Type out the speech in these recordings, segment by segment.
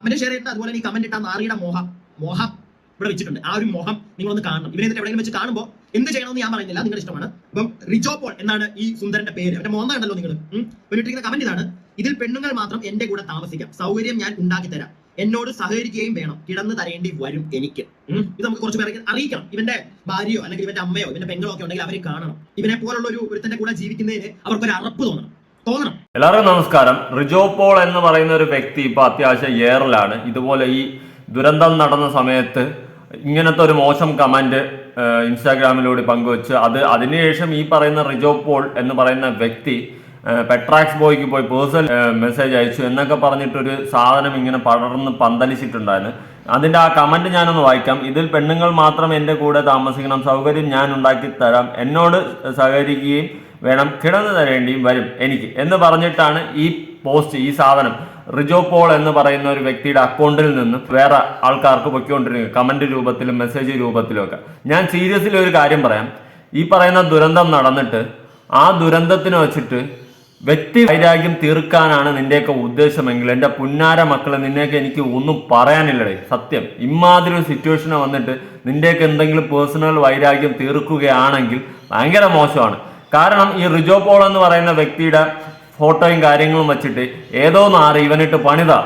Comment share ചെയ്തിട്ട് അതുപോലെ ഈ കമന്റ് ഇട്ട നാറിയുടെ മോഹം ഇവിടെ വെച്ചിട്ടുണ്ട്. ആ ഒരു മോഹം നിങ്ങളൊന്ന് കാണണം. ഇവനെ എവിടെയെങ്കിലും വെച്ച് കാണുമ്പോൾ എന്ത് ചെയ്യണമെന്ന് ഞാൻ പറയുന്നില്ല, നിങ്ങളുടെ ഇഷ്ടമാണ്. അപ്പം റിജോ പോൾ എന്നാണ് ഈ സുന്ദരന്റെ പേര്. അവന്റെ മോന്ത കണ്ടല്ലോ നിങ്ങൾ. ഇട്ടിരിക്കുന്ന കമന്റ് ഇതാണ്: ഇതിൽ പെണ്ണുങ്ങൾ മാത്രം എന്റെ കൂടെ താമസിക്കാം, സൗകര്യം ഞാൻ ഉണ്ടാക്കി തരാം, എന്നോട് സഹകരിക്കുകയും വേണം, കിടന്നു തരേണ്ടി വരും എനിക്ക്. ഇത് നമുക്ക് കുറച്ച് പേർക്ക് അറിയിക്കണം. ഇവന്റെ ഭാര്യയോ അല്ലെങ്കിൽ ഇവന്റെ അമ്മയോ ഇവന്റെ പെങ്ങളോ ഒക്കെ ഉണ്ടെങ്കിൽ അവരെ കാണണം. ഇവനെ പോലുള്ള ഒരുത്തന്റെ കൂടെ ജീവിക്കുന്നതിന് അവർക്കൊരു അറപ്പ് തോന്നണം. എല്ലാവർക്കും നമസ്കാരം. റിജോ പോൾ എന്ന് പറയുന്ന ഒരു വ്യക്തി ഇപ്പൊ അത്യാവശ്യം എയറിലാണ്. ഇതുപോലെ ഈ ദുരന്തം നടന്ന സമയത്ത് ഇങ്ങനത്തെ ഒരു മോശം കമന്റ് ഇൻസ്റ്റാഗ്രാമിലൂടെ പങ്കുവച്ച് അതിനുശേഷം ഈ പറയുന്ന റിജോ പോൾ എന്ന് പറയുന്ന വ്യക്തി പെട്രാക്സ് ബോയ്ക്ക് പോയി പേഴ്സണൽ മെസ്സേജ് അയച്ചു എന്നൊക്കെ പറഞ്ഞിട്ടൊരു സാധനം ഇങ്ങനെ പടർന്ന് പന്തലിച്ചിട്ടുണ്ടായിരുന്നു. അതിന്റെ ആ കമന്റ് ഞാനൊന്ന് വായിക്കാം. ഇതിൽ പെണ്ണുങ്ങൾ മാത്രം എൻ്റെ കൂടെ താമസിക്കണം, സൗകര്യം ഞാൻ ഉണ്ടാക്കി തരാം, എന്നോട് സഹകരിക്കുകയും വേണം, കിടന്നു തരേണ്ടിയും വരും എനിക്ക് എന്ന് പറഞ്ഞിട്ടാണ് ഈ പോസ്റ്റ്, ഈ സാധനം റിജോ പോൾ എന്ന് പറയുന്ന ഒരു വ്യക്തിയുടെ അക്കൗണ്ടിൽ നിന്ന് വേറെ ആൾക്കാർക്ക് പൊയ്ക്കൊണ്ടിരിക്കുക, കമന്റ് രൂപത്തിലും മെസ്സേജ് രൂപത്തിലും ഒക്കെ. ഞാൻ സീരിയസ്ലി ഒരു കാര്യം പറയാം. ഈ പറയുന്ന ദുരന്തം നടന്നിട്ട് ആ ദുരന്തത്തിന് വെച്ചിട്ട് വ്യക്തി വൈരാഗ്യം തീർക്കാനാണ് നിന്റെയൊക്കെ ഉദ്ദേശമെങ്കിൽ എൻ്റെ പുന്നാര മക്കളെ, നിന്നെയൊക്കെ എനിക്ക് ഒന്നും പറയാനില്ലടേ. സത്യം, ഇമാതിരി ഒരു സിറ്റുവേഷന് വന്നിട്ട് നിന്റെയൊക്കെ എന്തെങ്കിലും പേഴ്സണൽ വൈരാഗ്യം തീർക്കുകയാണെങ്കിൽ ഭയങ്കര മോശമാണ്. കാരണം ഈ റിജോ പോൾ എന്ന് പറയുന്ന വ്യക്തിയുടെ ഫോട്ടോയും കാര്യങ്ങളും വെച്ചിട്ട് ഏതോ നാറ് ഇവനിട്ട് പണിതാ.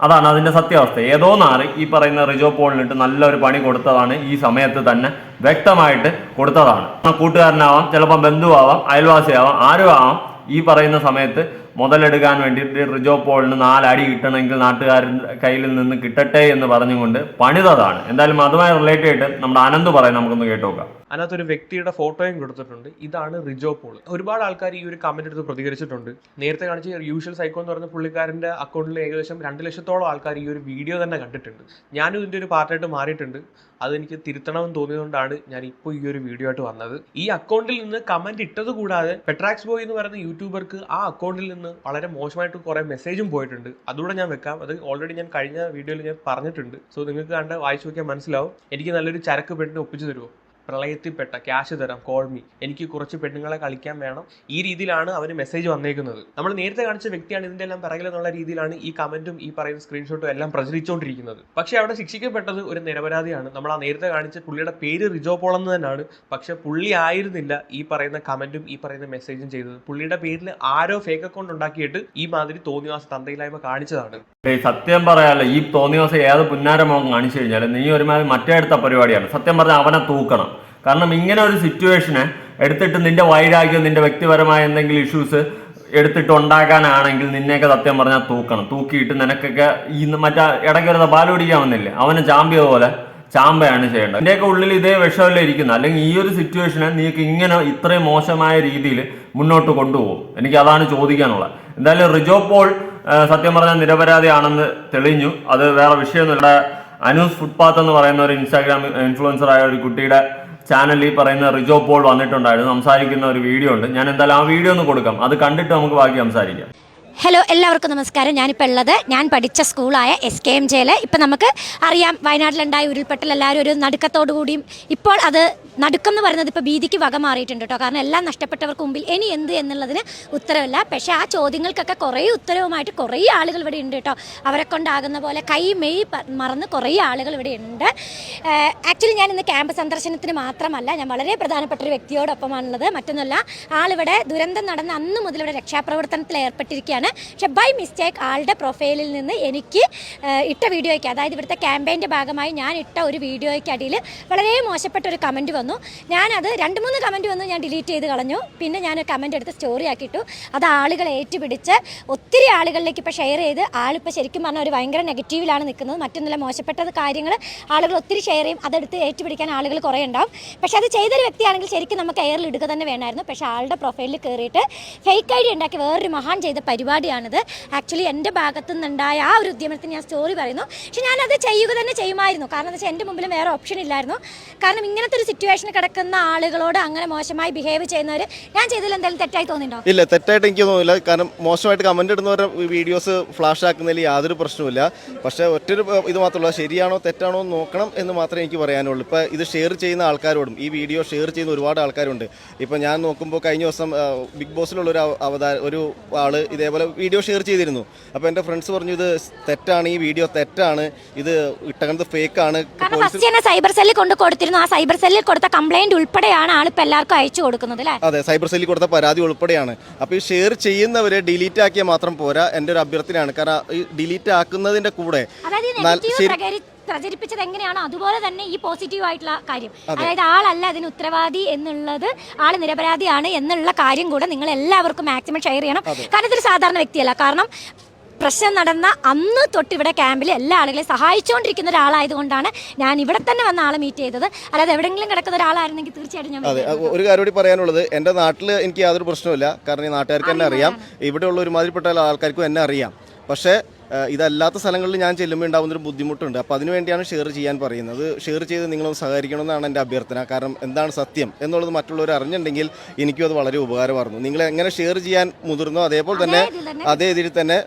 അതാണ് അതിന്റെ സത്യാവസ്ഥ. ഏതോ നാറ് ഈ പറയുന്ന റിജോ പോളിനിട്ട് നല്ലൊരു പണി കൊടുത്തതാണ്. ഈ സമയത്ത് തന്നെ വ്യക്തമായിട്ട് കൊടുത്തതാണ്. കൂട്ടുകാരനാവാം, ചിലപ്പോൾ ബന്ധുവാവാം, അയൽവാസിയാവാം, ആരും ആവാം. ഈ പറയുന്ന സമയത്ത് മുതലെടുക്കാൻ വേണ്ടിയിട്ട് റിജോ പോളിന് 4 അടി കിട്ടണമെങ്കിൽ നാട്ടുകാരുടെ കയ്യിൽ നിന്ന് കിട്ടട്ടെ എന്ന് പറഞ്ഞുകൊണ്ട് പണിതതാണ്. എന്തായാലും അതുമായി റിലേറ്റ് ചെയ്തിട്ട് നമ്മുടെ അനന്ത് പറയാൻ നമുക്കൊന്ന് കേട്ടു നോക്കാം. അതിനകത്തൊരു വ്യക്തിയുടെ ഫോട്ടോയും കൊടുത്തിട്ടുണ്ട്. ഇതാണ് റിജോ പോൾ. ഒരുപാട് ആൾക്കാർ ഈ ഒരു കമന്റ് എടുത്ത് പ്രതികരിച്ചിട്ടുണ്ട്. നേരത്തെ കാണിച്ച യൂഷ്വൽ സൈക്കോ എന്ന് പറഞ്ഞ പുള്ളിക്കാരന്റെ അക്കൗണ്ടിൽ ഏകദേശം 2 ലക്ഷത്തോളം ആൾക്കാർ ഈ ഒരു വീഡിയോ തന്നെ കണ്ടിട്ടുണ്ട്. ഞാനും ഇതിന്റെ ഒരു പാർട്ടായിട്ട് മാറിയിട്ടുണ്ട്. അതെനിക്ക് തിരുത്തണമെന്ന് തോന്നിയതുകൊണ്ടാണ് ഞാൻ ഇപ്പോൾ ഈ ഒരു വീഡിയോ ആയിട്ട് വന്നത്. ഈ അക്കൗണ്ടിൽ നിന്ന് കമന്റ് ഇട്ടത് കൂടാതെ പെട്രാക്സ് ബോയ് എന്ന് പറയുന്ന യൂട്യൂബർക്ക് ആ അക്കൗണ്ടിൽ നിന്ന് വളരെ മോശമായിട്ട് കുറെ മെസ്സേജും പോയിട്ടുണ്ട്. അതുകൂടെ ഞാൻ വെക്കാം. അത് ഓൾറെഡി ഞാൻ കഴിഞ്ഞ വീഡിയോയിൽ ഞാൻ പറഞ്ഞിട്ടുണ്ട്. സോ നിങ്ങൾക്ക് കണ്ട് വായിച്ചു നോക്കിയാൽ മനസ്സിലാവും. എനിക്ക് നല്ലൊരു ചരക്ക് പെണ്ണിനെ ഒപ്പിച്ചു തരുമോ, പ്രളയത്തിൽപ്പെട്ട ക്യാഷ് തരാം, കോൾ മീ, എനിക്ക് കുറച്ച് പെണ്ണുങ്ങളെ കളിക്കാൻ വേണം, ഈ രീതിയിലാണ് അവന് മെസ്സേജ് വന്നേക്കുന്നത്. നമ്മൾ നേരത്തെ കാണിച്ച വ്യക്തിയാണ് ഇതിന്റെ എല്ലാം പിറകിലെന്നുള്ള രീതിയിലാണ് ഈ കമന്റും ഈ പറയുന്ന സ്ക്രീൻഷോട്ടും എല്ലാം പ്രചരിച്ചുകൊണ്ടിരിക്കുന്നത്. പക്ഷേ അവിടെ ശിക്ഷിക്കപ്പെട്ടത് ഒരു നിരപരാധിയാണ്. നമ്മൾ ആ നേരത്തെ കാണിച്ച പുള്ളിയുടെ പേര് റിജോ പോൾ എന്ന് തന്നെയാണ്. പക്ഷെ പുള്ളി ആയിരുന്നില്ല ഈ പറയുന്ന കമന്റും ഈ പറയുന്ന മെസ്സേജും ചെയ്തത്. പുള്ളിയുടെ പേരിൽ ആരോ ഫേക്ക് അക്കൗണ്ട് ഉണ്ടാക്കിയിട്ട് ഈ മാതിരി തോന്നിവാസ തന്തയില്ലായ്മ കാണിച്ചതാണ്. സത്യം പറയാലോ, ഈ തോന്നിവാസം ഏത് പുന്നാരമോഹം കാണിച്ചു കഴിഞ്ഞാൽ നീ ഒരുമാതിരി മറ്റേ അടുത്ത പരിപാടിയാണ്. സത്യം പറഞ്ഞാൽ അവനെ തൂക്കണം. കാരണം ഇങ്ങനെ ഒരു സിറ്റുവേഷനെ എടുത്തിട്ട് നിന്റെ വൈരാഗ്യം, നിന്റെ വ്യക്തിപരമായ എന്തെങ്കിലും ഇഷ്യൂസ് എടുത്തിട്ട് ഉണ്ടാക്കാനാണെങ്കിൽ നിന്നെയൊക്കെ സത്യം പറഞ്ഞാൽ തൂക്കണം. തൂക്കിയിട്ട് നിനക്കൊക്കെ ഈ മറ്റേ ഇടയ്ക്കൊരു പാല് പിടിക്കാൻ വന്നില്ലേ, അവനെ ചാമ്പിയ പോലെ ചാമ്പയാണ് ചെയ്യേണ്ടത്. നിന്റെയൊക്കെ ഉള്ളിൽ ഇതേ വിഷമല്ലേ ഇരിക്കുന്നത്. അല്ലെങ്കിൽ ഈ ഒരു സിറ്റുവേഷനെ നീക്ക് ഇങ്ങനെ ഇത്രയും മോശമായ രീതിയിൽ മുന്നോട്ട് കൊണ്ടുപോകും. എനിക്ക് അതാണ് ചോദിക്കാനുള്ളത്. എന്തായാലും റിജോ പോൾ സത്യം പറഞ്ഞാൽ നിരപരാധിയാണെന്ന് തെളിഞ്ഞു. അത് വേറെ വിഷയമൊന്നുമില്ല. അനൂസ് ഫുട്പാത്ത് എന്ന് പറയുന്ന ഒരു ഇൻസ്റ്റാഗ്രാം ഇൻഫ്ലുവൻസർ ആയ ഒരു കുട്ടിയുടെ ചാനലിൽ ഈ പറയുന്ന റിജോ പോൾ വന്നിട്ടുണ്ടായിരുന്നു. സംസാരിക്കുന്ന ഒരു വീഡിയോ ഉണ്ട്. ഞാൻ എന്തായാലും ആ വീഡിയോ ഒന്ന് കൊടുക്കാം. അത് കണ്ടിട്ട് നമുക്ക് ബാക്കി സംസാരിക്കാം. ഹലോ, എല്ലാവർക്കും നമസ്കാരം. ഞാനിപ്പോൾ ഉള്ളത് ഞാൻ പഠിച്ച സ്കൂളായ SKMJ. ഇപ്പം നമുക്ക് അറിയാം, വയനാട്ടിലുണ്ടായ ഉരുൾപൊട്ടൽ എല്ലാവരും ഒരു നടുക്കത്തോടു കൂടിയും, ഇപ്പോൾ അത് നടുക്കം എന്ന് പറയുന്നത് ഇപ്പോൾ ഭീതിക്ക് വക മാറിയിട്ടുണ്ട് കേട്ടോ. കാരണം എല്ലാം നഷ്ടപ്പെട്ടവർക്ക് മുമ്പിൽ ഇനി എന്ത് എന്നുള്ളതിന് ഉത്തരവില്ല. പക്ഷേ ആ ചോദ്യങ്ങൾക്കൊക്കെ കുറേ ഉത്തരവുമായിട്ട് കുറേ ആളുകൾ ഇവിടെ ഉണ്ട് കേട്ടോ. അവരെ കൊണ്ടാകുന്ന പോലെ കൈ മെയ് മറന്ന് കുറേ ആളുകൾ ഇവിടെ ഉണ്ട്. ആക്ച്വലി ഞാൻ ഇന്ന് ക്യാമ്പ് സന്ദർശനത്തിന് മാത്രമല്ല, ഞാൻ വളരെ പ്രധാനപ്പെട്ട ഒരു വ്യക്തിയോടൊപ്പമാണുള്ളത്. മറ്റൊന്നുമല്ല, ആളിവിടെ ദുരന്തം നടന്ന അന്ന് മുതൽ ഇവിടെ രക്ഷാപ്രവർത്തനത്തിൽ ഏർപ്പെട്ടിരിക്കുകയാണ്. പക്ഷെ ബൈ മിസ്റ്റേക്ക് ആളുടെ പ്രൊഫൈലിൽ നിന്ന് എനിക്ക് ഇട്ട വീഡിയോയ്ക്ക്, അതായത് ഇവിടുത്തെ ക്യാമ്പയിൻ്റെ ഭാഗമായി ഞാൻ ഇട്ട ഒരു വീഡിയോയ്ക്ക് അടിയിൽ വളരെ മോശപ്പെട്ട ഒരു കമൻറ്റ് വന്നു. ഞാനത് 2-3 കമൻറ്റ് വന്നു, ഞാൻ ഡിലീറ്റ് ചെയ്ത് കളഞ്ഞു. പിന്നെ ഞാൻ കമൻറ്റ് എടുത്ത് സ്റ്റോറി ആക്കിയിട്ടു. അത് ആളുകൾ ഏറ്റുപിടിച്ച് ഒത്തിരി ആളുകളിലേക്ക് ഇപ്പോൾ ഷെയർ ചെയ്ത് ആളിപ്പോൾ ശരിക്കും പറഞ്ഞാൽ ഒരു ഭയങ്കര നെഗറ്റീവിലാണ് നിൽക്കുന്നത്. മറ്റൊന്നുമില്ല, മോശപ്പെട്ടത് കാര്യങ്ങൾ ആളുകൾ ഒത്തിരി ഷെയർ ചെയ്യും. അതെടുത്ത് ഏറ്റുപിടിക്കാൻ ആളുകൾ കുറേ ഉണ്ടാവും. പക്ഷേ അത് ചെയ്തൊരു വ്യക്തിയാണെങ്കിൽ ശരിക്കും നമുക്ക് എയറിൽ ഇടുക തന്നെ വേണമായിരുന്നു. പക്ഷേ ആളുടെ പ്രൊഫൈലിൽ കയറിയിട്ട് ഫേക്ക് ID ഉണ്ടാക്കി വേറൊരു മഹാൻ ചെയ്ത പരിപാടിയാണിത്. ആക്ച്വലി എൻ്റെ ഭാഗത്തു നിന്നുണ്ടായ ആ ഒരു ഉദ്യമത്തിന് ഞാൻ സ്റ്റോറി പറയുന്നു. പക്ഷെ ഞാനത് ചെയ്യുക തന്നെ ചെയ്യുമായിരുന്നു. കാരണം എന്താ വെച്ചാൽ എൻ്റെ മുമ്പിലും വേറെ ഓപ്ഷൻ ഇല്ലായിരുന്നു. കാരണം ഇങ്ങനത്തെ ഒരു സിറ്റുവേഷന് കിടക്കുന്ന ആളുകളോട് അങ്ങനെ മോശമായി ബിഹേവ് ചെയ്യുന്നവർ, ഞാൻ ചെയ്തതിൽ എന്തെങ്കിലും തെറ്റായി തോന്നിയിട്ടുണ്ടോ? ഇല്ല, തെറ്റായിട്ട് എനിക്ക് തോന്നില്ല. കാരണം മോശമായിട്ട് കമന്റ് ഇടുന്നവരുടെ വീഡിയോസ് ഫ്ലാഷ് ആക്കുന്നതിൽ യാതൊരു പ്രശ്നവുമില്ല. പക്ഷേ ഒറ്റൊരു ഇത് മാത്രമല്ല, ശരിയാണോ തെറ്റാണോ എന്ന് നോക്കണം എന്ന് മാത്രമേ എനിക്ക് പറയാനുള്ളൂ. ഇപ്പോൾ ഇത് ഷെയർ ചെയ്യുന്ന ആൾക്കാരോടും ഈ വീഡിയോ ഷെയർ ചെയ്യുന്ന ഒരുപാട് ആൾക്കാരുണ്ട്. ഇപ്പോൾ ഞാൻ നോക്കുമ്പോൾ കഴിഞ്ഞ ദിവസം ബിഗ് ബോസിലുള്ള ഒരു ആൾ ഇതേപോലെ ഇതേപോലെ വീഡിയോ ഷെയർ ചെയ്തിരുന്നു. അപ്പോൾ എൻ്റെ ഫ്രണ്ട്സ് പറഞ്ഞു ഇത് തെറ്റാണ്, ഈ വീഡിയോ തെറ്റാണ്, ഇത് ഇട്ടകണത് ഫേക്കാണ്. കാരണം ഫസ്റ്റ് തന്നെ സൈബർ സെല്ലിൽ കൊണ്ട് കൊടുത്തിരുന്നു. ആ സൈബർ സെല്ലിൽ കൊടുത്ത കംപ്ലൈന്റ് ഉൾപ്പെടെയാണ് ആളിപ്പോൾ എല്ലാവർക്കും അയച്ചു കൊടുക്കുന്നത് അല്ലേ? അതെ, സൈബർ സെല്ലിൽ കൊടുത്ത പരാതി ഉൾപ്പെടെയാണ്. അപ്പോൾ ഈ ഷെയർ ചെയ്യുന്നവരെ ഡിലീറ്റ് ആക്കിയാൽ മാത്രം പോരാ, എൻ്റെ ഒരു അഭ്യർത്ഥനയാണ്. കാരണം ഈ ഡിലീറ്റ് ആക്കുന്നതിൻ്റെ കൂടെ പ്രചരിപ്പിച്ചത് എങ്ങനെയാണോ അതുപോലെ തന്നെ ഈ പോസിറ്റീവ് ആയിട്ടുള്ള കാര്യം, അതായത് ആളല്ല അതിന് ഉത്തരവാദി എന്നുള്ളത്, ആൾ നിരപരാധിയാണ് എന്നുള്ള കാര്യം കൂടെ നിങ്ങൾ എല്ലാവർക്കും മാക്സിമം ഷെയർ ചെയ്യണം. കാരണം ഇതൊരു സാധാരണ വ്യക്തിയല്ല. കാരണം പ്രശ്നം നടന്ന അന്ന് തൊട്ട് ഇവിടെ ക്യാമ്പിൽ എല്ലാ ആളുകളെയും സഹായിച്ചുകൊണ്ടിരിക്കുന്ന ഒരാളായതുകൊണ്ടാണ് ഞാൻ ഇവിടെ തന്നെ വന്ന ആളെ മീറ്റ് ചെയ്തത്. അല്ലാതെ എവിടെയെങ്കിലും കിടക്കുന്ന ഒരാളായിരുന്നെങ്കിൽ തീർച്ചയായിട്ടും ഞാൻ. അതെ, ഒരു കാര്യം കൂടി പറയാനുള്ളത്, എൻ്റെ നാട്ടിൽ എനിക്ക് യാതൊരു പ്രശ്നമില്ല. കാരണം ഈ നാട്ടുകാർക്ക് എന്നെ അറിയാം, ഇവിടെയുള്ള ഒരുമാതിരിപ്പെട്ട ആൾക്കാർക്കും എന്നെ അറിയാം. പക്ഷേ ഇതല്ലാത്ത സ്ഥലങ്ങളിൽ ഞാൻ ചെല്ലുമ്പോൾ ഉണ്ടാകുന്നൊരു ബുദ്ധിമുട്ടുണ്ട്. അപ്പോൾ അതിനുവേണ്ടിയാണ് ഷെയർ ചെയ്യാൻ പറയുന്നത്. ഷെയർ ചെയ്ത് നിങ്ങളൊന്ന് സഹകരിക്കണമെന്നാണ് എൻ്റെ അഭ്യർത്ഥന. കാരണം എന്താണ് സത്യം എന്നുള്ളത് മറ്റുള്ളവർ അറിഞ്ഞിട്ടുണ്ടെങ്കിൽ എനിക്കും അത് വളരെ ഉപകാരമായിരുന്നു. നിങ്ങൾ എങ്ങനെ ഷെയർ ചെയ്യാൻ മുതിർന്നോ അതേപോലെ തന്നെ അതേ ഇതിൽ തന്നെ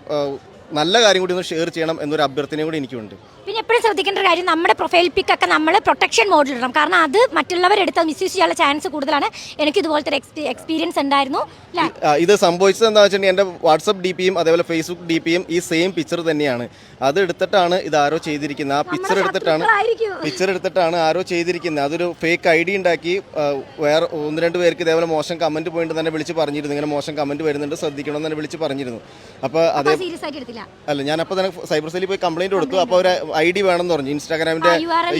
നല്ല കാര്യം കൂടി ഒന്ന് ഷെയർ ചെയ്യണം എന്നൊരു അഭ്യർത്ഥനയും കൂടി എനിക്കുണ്ട്. പിന്നെ എപ്പോഴും ശ്രദ്ധിക്കേണ്ട ഒരു കാര്യം, നമ്മുടെ പ്രൊഫൈൽ പിക്കൊക്കെ നമ്മൾ പ്രൊട്ടക്ഷൻ മോഡിലിടണം. കാരണം അത് മറ്റുള്ളവരെടുത്ത് മിസ്യൂസ് ചെയ്യാനുള്ള ചാൻസ് കൂടുതലാണ്. എനിക്ക് ഇതുപോലത്തെ ഒരു എക്സ്പീരിയൻസ് ഉണ്ടായിരുന്നു. ഇത് സംഭവിച്ചത് എന്താ വെച്ചിട്ടുണ്ടെങ്കിൽ എൻ്റെ വാട്സപ്പ് ഡി പിയും അതേപോലെ ഫേസ്ബുക്ക് ഡി പിയും ഈ സെയിം പിക്ചർ തന്നെയാണ്. അത് എടുത്തിട്ടാണ് ഇത് ആരോ ചെയ്തിരിക്കുന്നത്. ആ പിക്ചർ എടുത്തിട്ടാണ് ആരോ ചെയ്തിരിക്കുന്നത്. അതൊരു ഫേക്ക് ഐ ഡി ഉണ്ടാക്കി വേറെ 1-2 പേർക്ക് ഇതേപോലെ മോശം കമന്റ് പോയിട്ട് തന്നെ വിളിച്ച് പറഞ്ഞിരുന്നു, ഇങ്ങനെ മോശം കമന്റ് വരുന്നുണ്ട്, ശ്രദ്ധിക്കണം എന്ന് തന്നെ വിളിച്ച് പറഞ്ഞിരുന്നു. അപ്പോൾ അതേ അല്ല, ഞാനപ്പോൾ തന്നെ സൈബർ സെല്ലിൽ പോയി കംപ്ലൈന്റ് കൊടുത്തു. അപ്പോൾ ഒരു ഐ ഡി വേണമെന്ന് പറഞ്ഞു. ഇൻസ്റ്റാഗ്രാമിന്റെ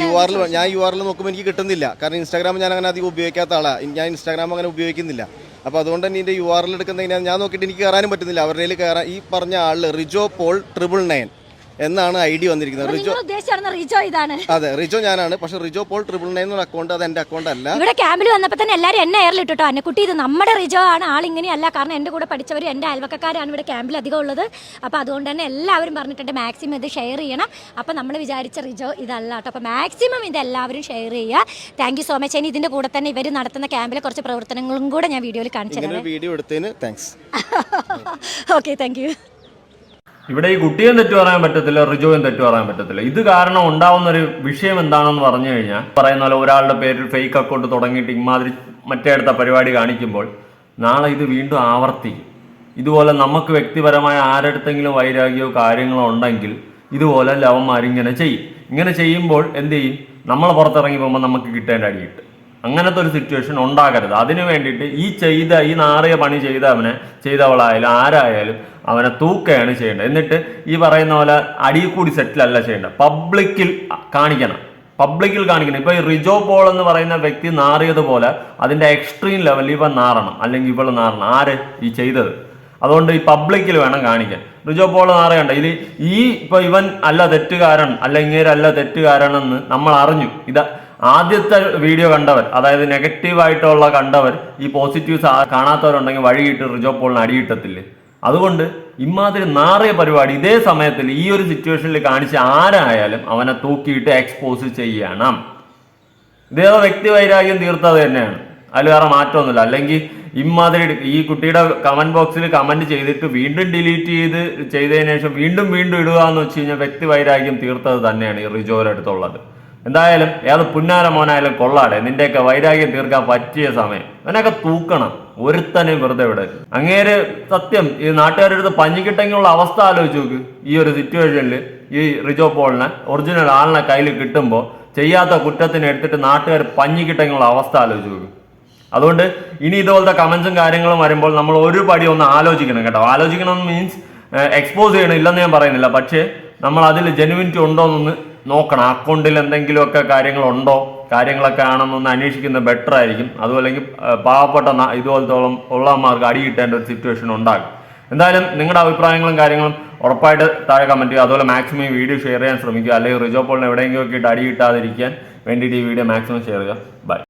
URL ഞാൻ URL നോക്കുമ്പോൾ എനിക്ക് കിട്ടുന്നില്ല. കാരണം ഇൻസ്റ്റാഗ്രാം ഞാൻ അങ്ങനെ അധികം ഉപയോഗിക്കാത്ത ആളാണ്. ഞാൻ ഇൻസ്റ്റാഗ്രാം അങ്ങനെ ഉപയോഗിക്കുന്നില്ല. അപ്പോൾ അതുകൊണ്ട് തന്നെ ഇതിൻ്റെ URL എടുക്കുന്ന ഞാൻ നോക്കിയിട്ട് എനിക്ക് കയറാനും പറ്റുന്നില്ല. അവരുടെ കയറാൻ ഈ പറഞ്ഞ ആളിൽ റിജോ പോൾ 999 എന്നാണ് ഐ ഡി വന്നിരിക്കുന്നത്. റിജോ ഇതാണ്. അതെ, റിജോ ഞാനാണ്. പക്ഷെ റിജോ പോൾ 999 എന്നൊരു അക്കൗണ്ട്, അത് എന്റെ അക്കൗണ്ട് അല്ല. ഇവിടെ ക്യാമ്പിൽ വന്നപ്പോൾ തന്നെ എല്ലാവരും എന്നെ എയറിലിട്ടോ, അന്നക്കുട്ടി ഇത് നമ്മുടെ റിജോ ആണ്, ആളിങ്ങനെയല്ല. കാരണം എൻ്റെ കൂടെ പഠിച്ചവർ എൻ്റെ അയൽവക്കക്കാരാണ് ഇവിടെ ക്യാമ്പിൽ അധികം ഉള്ളത്. അപ്പോൾ അതുകൊണ്ട് തന്നെ എല്ലാവരും പറഞ്ഞിട്ടുണ്ട് മാക്സിമം ഇത് ഷെയർ ചെയ്യണം. അപ്പോൾ നമ്മൾ വിചാരിച്ച റിജോ ഇതല്ല കേട്ടോ. അപ്പോൾ മാക്സിമം ഇത് എല്ലാവരും ഷെയർ ചെയ്യുക. Thank you so much. ഇനി ഇതിൻ്റെ കൂടെ തന്നെ ഇവർ നടത്തുന്ന ക്യാമ്പിലെ കുറച്ച് പ്രവർത്തനങ്ങളും കൂടെ ഞാൻ വീഡിയോയിൽ കാണിച്ചു തരാം. വീഡിയോ എടുത്തതിന് താങ്ക്സ്. Okay, thank you. ഇവിടെ ഈ കുട്ടിയും തെറ്റു പറയാൻ പറ്റത്തില്ല, റിജോയും തെറ്റു പറയാൻ പറ്റത്തില്ല. ഇത് കാരണം ഉണ്ടാവുന്ന ഒരു വിഷയം എന്താണെന്ന് പറഞ്ഞു കഴിഞ്ഞാൽ, പറയുന്ന പോലെ ഒരാളുടെ പേരിൽ ഫേക്ക് അക്കൗണ്ട് തുടങ്ങിയിട്ട് ഇമാതിരി മറ്റേ അടുത്ത പരിപാടി കാണിക്കുമ്പോൾ നാളെ ഇത് വീണ്ടും ആവർത്തിക്കും. ഇതുപോലെ നമുക്ക് വ്യക്തിപരമായ ആരടുത്തെങ്കിലും വൈരാഗ്യമോ കാര്യങ്ങളോ ഉണ്ടെങ്കിൽ ഇതുപോലെ ലവന്മാരിങ്ങനെ ചെയ്യും. ഇങ്ങനെ ചെയ്യുമ്പോൾ എന്ത് ചെയ്യും? നമ്മൾ പുറത്തിറങ്ങി പോകുമ്പോൾ നമുക്ക് കിട്ടേണ്ട അടി കിട്ടും. അങ്ങനത്തെ ഒരു സിറ്റുവേഷൻ ഉണ്ടാകരുത്. അതിനു വേണ്ടിയിട്ട് ഈ നാറിയ പണി ചെയ്തവളായാലും ആരായാലും അവനെ തൂക്കുകയാണ് ചെയ്യേണ്ടത്. എന്നിട്ട് ഈ പറയുന്ന പോലെ അടിയിൽ കൂടി സെറ്റിലല്ല ചെയ്യേണ്ടത്, പബ്ലിക്കിൽ കാണിക്കണം. ഇപ്പൊ ഈ റിജോ പോൾ എന്ന് പറയുന്ന വ്യക്തി നാറിയതുപോലെ അതിന്റെ എക്സ്ട്രീം ലെവലിൽ ഇവൻ നാറണം, അല്ലെങ്കിൽ ഇവള് നാറണം. ആര്? ഈ ചെയ്തത്. അതുകൊണ്ട് ഈ പബ്ലിക്കിൽ വേണം കാണിക്കാൻ. റിജോ പോൾ നാറിയണ്ട. ഇപ്പൊ ഇവൻ അല്ല തെറ്റുകാരൻ, അല്ല ഇങ്ങേരല്ല തെറ്റുകാരനെന്ന് നമ്മൾ അറിഞ്ഞു. ആദ്യത്തെ വീഡിയോ കണ്ടവർ, അതായത് നെഗറ്റീവായിട്ടുള്ള കണ്ടവർ, ഈ പോസിറ്റീവ്സ് കാണാത്തവരുണ്ടെങ്കിൽ വഴിയിട്ട് റിജോ പോളിന് അടിയിട്ടത്തില്ലേ? അതുകൊണ്ട് ഇമാതിരി നാറിയ പരിപാടി ഇതേ സമയത്തിൽ ഈ ഒരു സിറ്റുവേഷനിൽ കാണിച്ച് ആരായാലും അവനെ തൂക്കിയിട്ട് എക്സ്പോസ് ചെയ്യണം. ഇതേതോ വ്യക്തി വൈരാഗ്യം തീർത്തത് തന്നെയാണ്, അതിൽ വേറെ മാറ്റമൊന്നുമില്ല. അല്ലെങ്കിൽ ഇമാതിരി ഈ കുട്ടിയുടെ കമന്റ് ബോക്സിൽ കമന്റ് ചെയ്തിട്ട് വീണ്ടും ഡിലീറ്റ് ചെയ്തതിനു ശേഷം വീണ്ടും ഇടുക എന്ന് വെച്ച് കഴിഞ്ഞാൽ വ്യക്തി വൈരാഗ്യം തീർത്തത് തന്നെയാണ് ഈ റിജോയുടെ അടുത്തുള്ളത്. എന്തായാലും ഏത് പുന്നാര മോനായാലും കൊള്ളാടെ, നിന്റെയൊക്കെ വൈരാഗ്യം തീർക്കാൻ പറ്റിയ സമയം. അവനൊക്കെ തൂക്കണം, ഒരുത്തനെ വെറുതെ വിടരുത്. അങ്ങേര് സത്യം ഈ നാട്ടുകാരുടെ അടുത്ത് പഞ്ഞിക്കിട്ടെങ്കിലുള്ള അവസ്ഥ ആലോചിച്ച് നോക്ക്. ഈ ഒരു സിറ്റുവേഷനിൽ ഈ റിജോ പോളിനെ ഒറിജിനൽ ആളിനെ കയ്യിൽ കിട്ടുമ്പോൾ ചെയ്യാത്ത കുറ്റത്തിന് എടുത്തിട്ട് നാട്ടുകാർ പഞ്ഞിക്കിട്ടെങ്കിലുള്ള അവസ്ഥ ആലോചിച്ച് നോക്ക്. അതുകൊണ്ട് ഇനി ഇതുപോലത്തെ കമന്റ്സും കാര്യങ്ങളും വരുമ്പോൾ നമ്മൾ ഒരു പടി ഒന്ന് ആലോചിക്കണം കേട്ടോ. ആലോചിക്കണം മീൻസ് എക്സ്പോസ് ചെയ്യണം, ഇല്ലെന്ന് ഞാൻ പറയുന്നില്ല. പക്ഷേ നമ്മൾ അതിൽ ജെനുവിനിറ്റി ഉണ്ടോ എന്നൊന്ന് നോക്കണം. അക്കൗണ്ടിൽ എന്തെങ്കിലുമൊക്കെ കാര്യങ്ങളൊക്കെ ആണെന്നൊന്ന് അന്വേഷിക്കുന്നത് ബെറ്റർ ആയിരിക്കും. അതുമല്ലെങ്കിൽ പാവപ്പെട്ട ഇതുപോലത്തോളം ഉള്ളമാർക്ക് അടി കിട്ടേണ്ട ഒരു സിറ്റുവേഷൻ ഉണ്ടാകും. എന്തായാലും നിങ്ങളുടെ അഭിപ്രായങ്ങളും കാര്യങ്ങളും ഉറപ്പായിട്ട് താഴെ കമന്റ് ചെയ്യുക. അതുപോലെ മാക്സിമം ഈ വീഡിയോ ഷെയർ ചെയ്യാൻ ശ്രമിക്കുക. അല്ലെങ്കിൽ റിജോ പോളിന് എവിടെയെങ്കിലും ഒക്കെ ഇട്ട് അടി കിട്ടാതിരിക്കാൻ വേണ്ടിയിട്ട് ഈ വീഡിയോ മാക്സിമം ഷെയർ ചെയ്യുക. ബൈ.